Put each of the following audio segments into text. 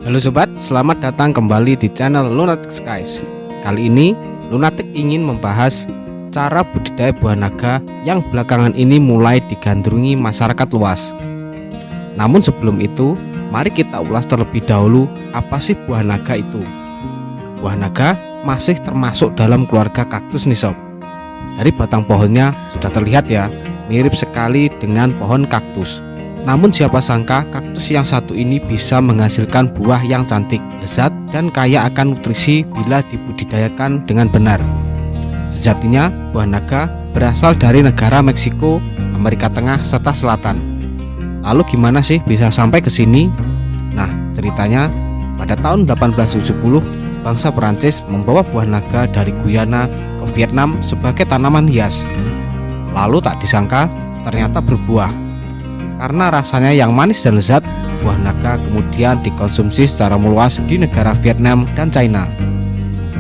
Halo sobat, selamat datang kembali di channel Lunatic Skies. Kali ini Lunatic ingin membahas cara budidaya buah naga yang belakangan ini mulai digandrungi masyarakat luas. Namun sebelum itu, mari kita ulas terlebih dahulu apa sih buah naga itu. Buah naga masih termasuk dalam keluarga kaktus nih sob. Dari batang pohonnya sudah terlihat ya, mirip sekali dengan pohon kaktus. Namun siapa sangka kaktus yang satu ini bisa menghasilkan buah yang cantik, lezat, dan kaya akan nutrisi bila dibudidayakan dengan benar. Sejatinya buah naga berasal dari negara Meksiko, Amerika Tengah, serta Selatan. Lalu gimana sih bisa sampai ke sini? Nah, ceritanya pada tahun 1870 bangsa Perancis membawa buah naga dari Guyana ke Vietnam sebagai tanaman hias. Lalu tak disangka ternyata berbuah. Karena rasanya yang manis dan lezat, buah naga kemudian dikonsumsi secara meluas di negara Vietnam dan China.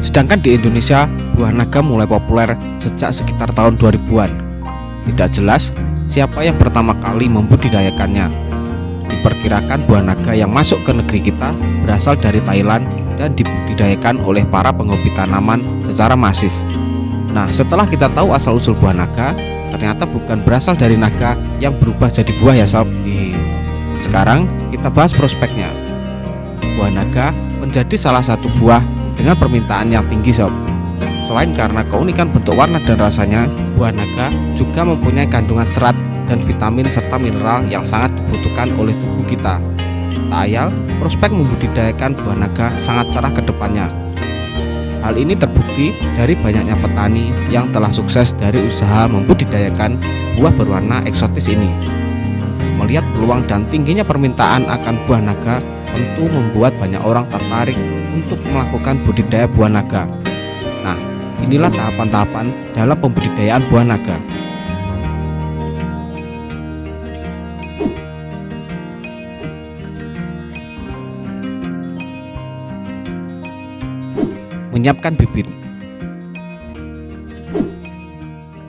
Sedangkan di Indonesia, buah naga mulai populer sejak sekitar tahun 2000-an. Tidak jelas siapa yang pertama kali membudidayakannya. Diperkirakan buah naga yang masuk ke negeri kita berasal dari Thailand dan dibudidayakan oleh para penghobi tanaman secara masif. Nah, setelah kita tahu asal-usul buah naga, ternyata bukan berasal dari naga yang berubah jadi buah ya sob. Sekarang kita bahas prospeknya. Buah naga menjadi salah satu buah dengan permintaan yang tinggi sob. Selain karena keunikan bentuk warna dan rasanya, buah naga juga mempunyai kandungan serat dan vitamin serta mineral yang sangat dibutuhkan oleh tubuh kita. Tak ayal, prospek membudidayakan buah naga sangat cerah ke depannya. Hal ini terbukti dari banyaknya petani yang telah sukses dari usaha membudidayakan buah berwarna eksotis ini. Melihat peluang dan tingginya permintaan akan buah naga tentu membuat banyak orang tertarik untuk melakukan budidaya buah naga. Nah, inilah tahapan-tahapan dalam pembudidayaan buah naga. Menyiapkan bibit.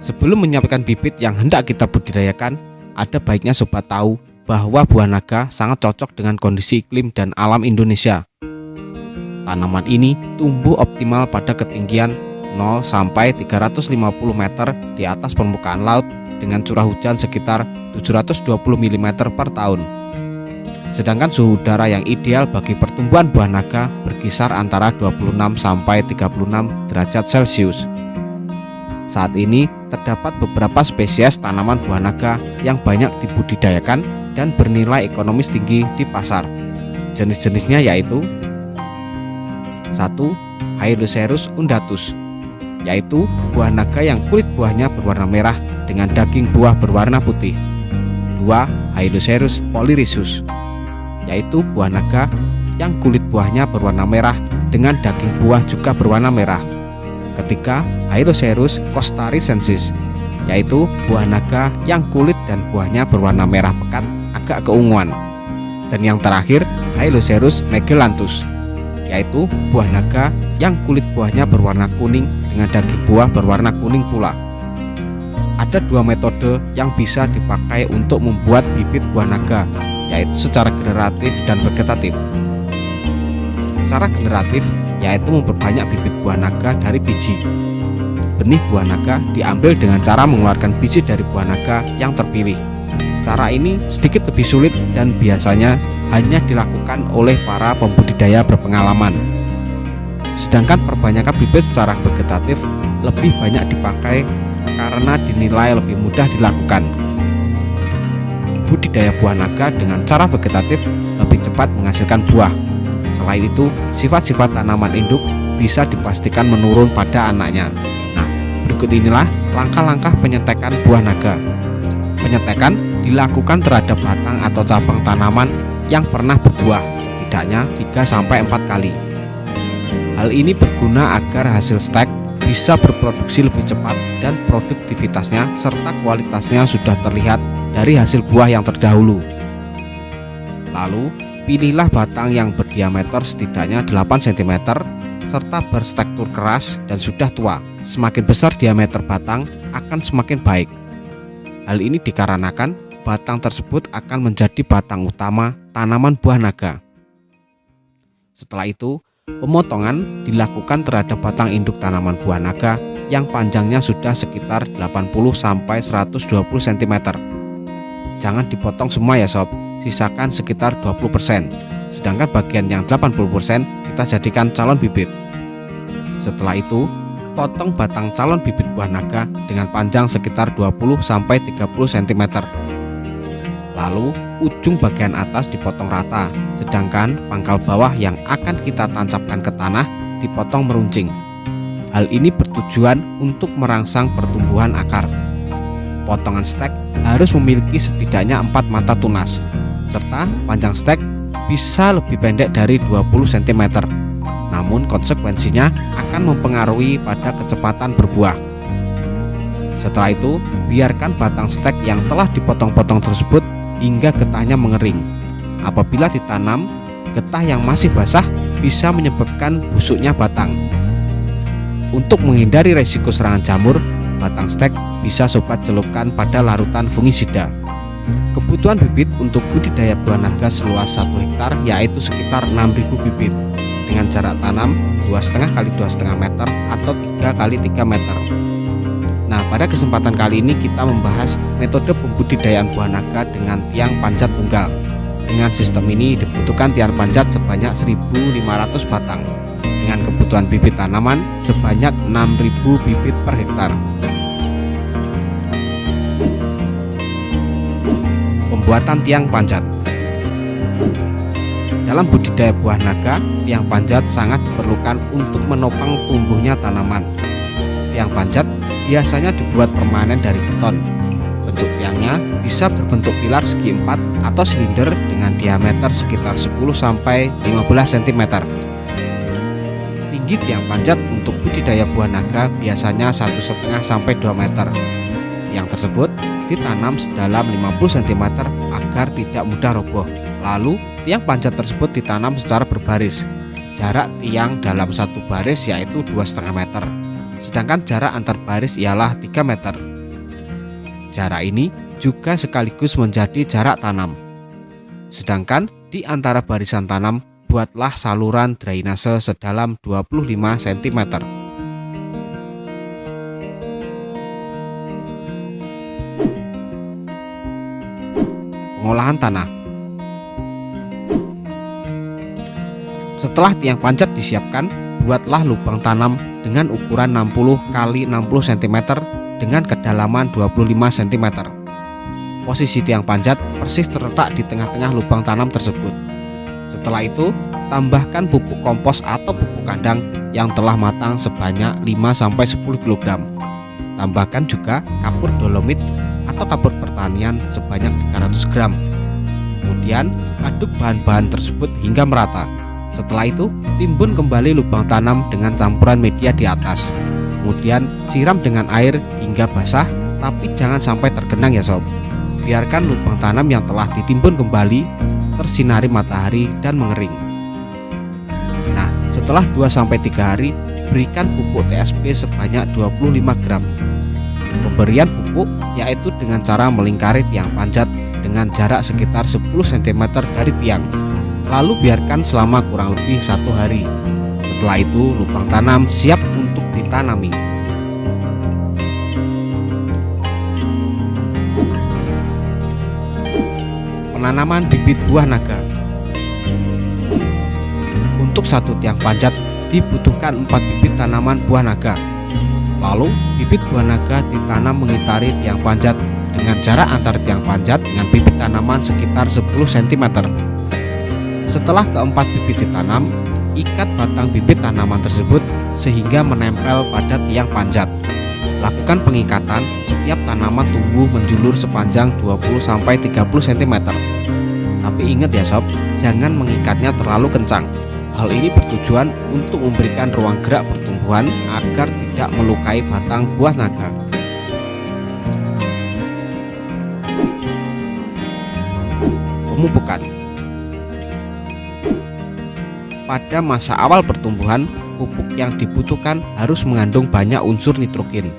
Sebelum menyiapkan bibit yang hendak kita budidayakan, ada baiknya sobat tahu bahwa buah naga sangat cocok dengan kondisi iklim dan alam Indonesia. Tanaman ini tumbuh optimal pada ketinggian 0 sampai 350 meter di atas permukaan laut dengan curah hujan sekitar 720 mm per tahun. Sedangkan suhu udara yang ideal bagi pertumbuhan buah naga berkisar antara 26 sampai 36 derajat Celcius. Saat ini terdapat beberapa spesies tanaman buah naga yang banyak dibudidayakan dan bernilai ekonomis tinggi di pasar. Jenis-jenisnya yaitu 1. Hylocereus undatus, yaitu buah naga yang kulit buahnya berwarna merah dengan daging buah berwarna putih. 2. Hylocereus polyrhizus, yaitu buah naga yang kulit buahnya berwarna merah dengan daging buah juga berwarna merah. Ketiga, Hylocereus costaricensis, yaitu buah naga yang kulit dan buahnya berwarna merah pekat agak keunguan. Dan yang terakhir, Hylocereus magellanthus, yaitu buah naga yang kulit buahnya berwarna kuning dengan daging buah berwarna kuning pula. Ada dua metode yang bisa dipakai untuk membuat bibit buah naga, yaitu secara generatif dan vegetatif. Cara generatif yaitu memperbanyak bibit buah naga dari biji. Benih buah naga diambil dengan cara mengeluarkan biji dari buah naga yang terpilih. Cara ini sedikit lebih sulit dan biasanya hanya dilakukan oleh para pembudidaya berpengalaman. Sedangkan perbanyakan bibit secara vegetatif lebih banyak dipakai karena dinilai lebih mudah dilakukan. Budidaya buah naga dengan cara vegetatif lebih cepat menghasilkan buah. Selain itu, sifat-sifat tanaman induk bisa dipastikan menurun pada anaknya. Nah, berikut inilah langkah-langkah penyetekan buah naga. Penyetekan dilakukan terhadap batang atau cabang tanaman yang pernah berbuah setidaknya 3-4 kali. Hal ini berguna agar hasil stek bisa berproduksi lebih cepat dan produktivitasnya serta kualitasnya sudah terlihat dari hasil buah yang terdahulu. Lalu, pilihlah batang yang berdiameter setidaknya 8 cm serta berstruktur keras dan sudah tua. Semakin besar diameter batang akan semakin baik. Hal ini dikarenakan batang tersebut akan menjadi batang utama tanaman buah naga. Setelah itu, pemotongan dilakukan terhadap batang induk tanaman buah naga yang panjangnya sudah sekitar 80-120 cm. Jangan dipotong semua ya sob, sisakan sekitar 20%. Sedangkan bagian yang 80% kita jadikan calon bibit. Setelah itu, potong batang calon bibit buah naga dengan panjang sekitar 20-30 cm. Lalu, ujung bagian atas dipotong rata, sedangkan pangkal bawah yang akan kita tancapkan ke tanah dipotong meruncing. Hal ini bertujuan untuk merangsang pertumbuhan akar. Potongan stek harus memiliki setidaknya 4 mata tunas, serta panjang stek bisa lebih pendek dari 20 cm. Namun konsekuensinya akan mempengaruhi pada kecepatan berbuah. Setelah itu, biarkan batang stek yang telah dipotong-potong tersebut hingga getahnya mengering. Apabila ditanam, getah yang masih basah bisa menyebabkan busuknya batang. Untuk menghindari resiko serangan jamur, batang stek bisa sobat celupkan pada larutan fungisida. Kebutuhan bibit untuk budidaya buah naga seluas 1 hektar yaitu sekitar 6.000 bibit dengan jarak tanam 2,5 x 2,5 meter atau 3 x 3 meter. Nah, pada kesempatan kali ini kita membahas metode pembudidayaan buah naga dengan tiang panjat tunggal. Dengan sistem ini dibutuhkan tiang panjat sebanyak 1.500 batang dengan kebutuhan bibit tanaman sebanyak 6.000 bibit per hektar. Pembuatan tiang panjat. Dalam budidaya buah naga, tiang panjat sangat diperlukan untuk menopang tumbuhnya tanaman. Tiang panjat biasanya dibuat permanen dari beton. Bentuk tiangnya bisa berbentuk pilar segi 4 atau silinder dengan diameter sekitar 10-15 cm. Tinggi tiang panjat untuk budidaya buah naga biasanya 1,5-2 meter. Tiang tersebut ditanam sedalam 50 cm agar tidak mudah roboh. Lalu, tiang panjat tersebut ditanam secara berbaris. Jarak tiang dalam satu baris yaitu 2,5 meter. Sedangkan jarak antar baris ialah 3 meter. Jarak ini juga sekaligus menjadi jarak tanam. Sedangkan di antara barisan tanam, buatlah saluran drainase sedalam 25 cm. Pengolahan tanah. Setelah tiang panjat disiapkan, buatlah lubang tanam dengan ukuran 60 x 60 cm dengan kedalaman 25 cm. Posisi tiang panjat persis terletak di tengah-tengah lubang tanam tersebut. Setelah itu, tambahkan pupuk kompos atau pupuk kandang yang telah matang sebanyak 5-10 kg. Tambahkan juga kapur dolomit atau kapur pertanian sebanyak 300 gram. Kemudian, aduk bahan-bahan tersebut hingga merata. Setelah itu, timbun kembali lubang tanam dengan campuran media di atas. Kemudian, siram dengan air hingga basah, tapi jangan sampai tergenang ya sob. Biarkan lubang tanam yang telah ditimbun kembali tersinari matahari dan mengering. Nah, setelah 2-3 hari, berikan pupuk TSP sebanyak 25 gram. Pemberian pupuk yaitu dengan cara melingkari tiang panjat dengan jarak sekitar 10 cm dari tiang. Lalu biarkan selama kurang lebih 1 hari. Setelah itu, lubang tanam siap untuk ditanami. Penanaman bibit buah naga. Untuk satu tiang panjat dibutuhkan 4 bibit tanaman buah naga. Lalu bibit buah naga ditanam mengitari tiang panjat dengan jarak antar tiang panjat dengan bibit tanaman sekitar 10 cm. Setelah keempat bibit ditanam, ikat batang bibit tanaman tersebut sehingga menempel pada tiang panjat. Lakukan pengikatan setiap tanaman tumbuh menjulur sepanjang 20-30 cm. Tapi ingat ya sob, jangan mengikatnya terlalu kencang. Hal ini bertujuan untuk memberikan ruang gerak pertumbuhan agar tidak melukai batang buah naga. Pemupukan. Pada masa awal pertumbuhan, pupuk yang dibutuhkan harus mengandung banyak unsur nitrogen.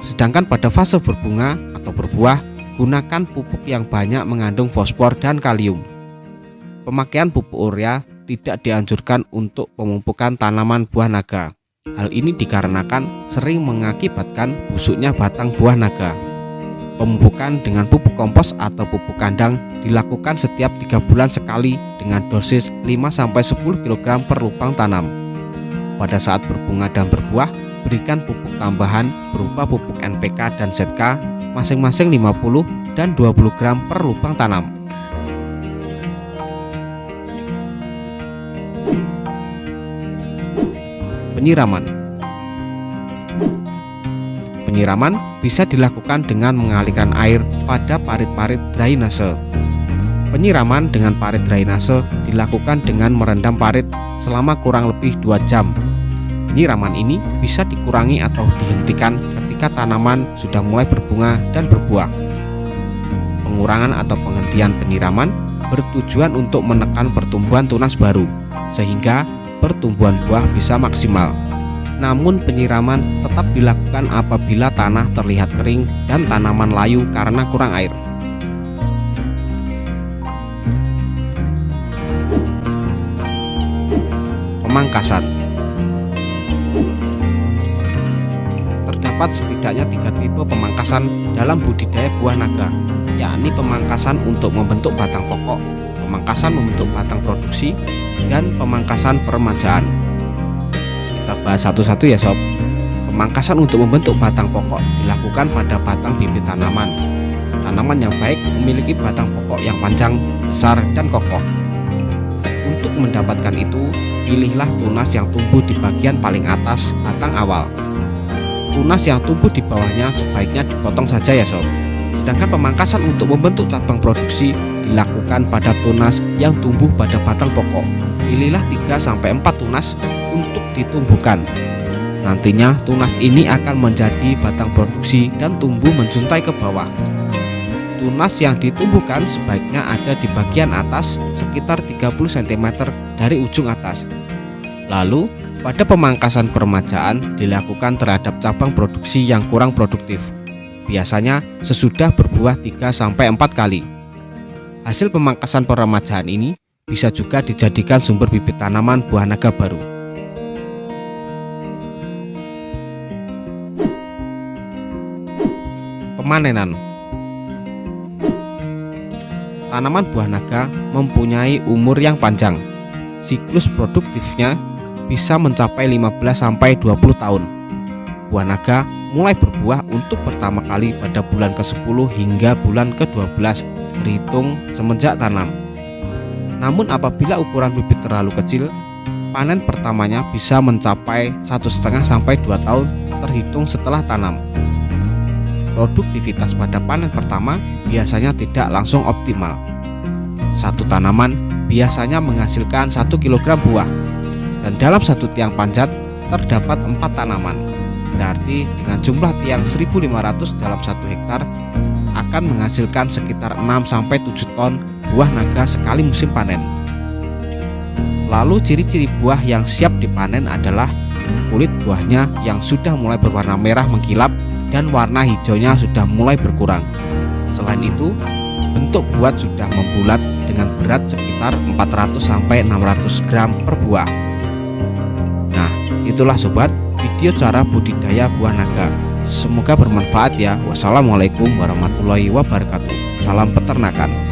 Sedangkan pada fase berbunga atau berbuah, gunakan pupuk yang banyak mengandung fosfor dan kalium. Pemakaian pupuk urea tidak dianjurkan untuk pemupukan tanaman buah naga. Hal ini dikarenakan sering mengakibatkan busuknya batang buah naga. Pemupukan dengan pupuk kompos atau pupuk kandang dilakukan setiap 3 bulan sekali dengan dosis 5-10 kg per lubang tanam. Pada saat berbunga dan berbuah, berikan pupuk tambahan berupa pupuk NPK dan ZK masing-masing 50 dan 20 gram per lubang tanam. Penyiraman bisa dilakukan dengan mengalirkan air pada parit-parit drainase. Penyiraman dengan parit drainase dilakukan dengan merendam parit selama kurang lebih 2 jam. Penyiraman ini bisa dikurangi atau dihentikan ketika tanaman sudah mulai berbunga dan berbuah. Pengurangan atau penghentian penyiraman bertujuan untuk menekan pertumbuhan tunas baru, sehingga pertumbuhan buah bisa maksimal. Namun penyiraman tetap dilakukan apabila tanah terlihat kering dan tanaman layu karena kurang air. Pemangkasan. Terdapat setidaknya 3 tipe pemangkasan dalam budidaya buah naga, yakni pemangkasan untuk membentuk batang pokok, pemangkasan membentuk batang produksi, dan pemangkasan peremajaan. Kita bahas satu-satu ya sob. Pemangkasan untuk membentuk batang pokok dilakukan pada batang bibit tanaman. Tanaman yang baik memiliki batang pokok yang panjang, besar, dan kokoh. Untuk mendapatkan itu, pilihlah tunas yang tumbuh di bagian paling atas batang awal. Tunas yang tumbuh di bawahnya sebaiknya dipotong saja ya sob. Sedangkan pemangkasan untuk membentuk cabang produksi dilakukan pada tunas yang tumbuh pada batang pokok. Pilihlah 3-4 tunas untuk ditumbuhkan. Nantinya tunas ini akan menjadi batang produksi dan tumbuh menjuntai ke bawah. Tunas yang ditumbuhkan sebaiknya ada di bagian atas sekitar 30 cm dari ujung atas. Lalu pada pemangkasan peremajaan dilakukan terhadap cabang produksi yang kurang produktif, biasanya sesudah berbuah 3-4 kali. Hasil pemangkasan peremajaan ini bisa juga dijadikan sumber bibit tanaman buah naga baru. Pemanenan. Tanaman buah naga mempunyai umur yang panjang. Siklus produktifnya bisa mencapai 15-20 tahun. Buah naga mulai berbuah untuk pertama kali pada bulan ke-10 hingga bulan ke-12 terhitung semenjak tanam. Namun apabila ukuran bibit terlalu kecil, panen pertamanya bisa mencapai 1,5-2 tahun terhitung setelah tanam. Produktivitas pada panen pertama biasanya tidak langsung optimal. Satu tanaman biasanya menghasilkan 1 kg buah, dan dalam satu tiang panjat terdapat 4 tanaman. Berarti dengan jumlah tiang 1.500 dalam 1 hektar akan menghasilkan sekitar 6-7 ton buah naga sekali musim panen. Lalu ciri-ciri buah yang siap dipanen adalah kulit buahnya yang sudah mulai berwarna merah mengkilap dan warna hijaunya sudah mulai berkurang. Selain itu, bentuk buah sudah membulat dengan berat sekitar 400-600 gram per buah. Nah, itulah sobat video cara budidaya buah naga. Semoga bermanfaat ya. Wassalamualaikum warahmatullahi wabarakatuh. Salam peternakan.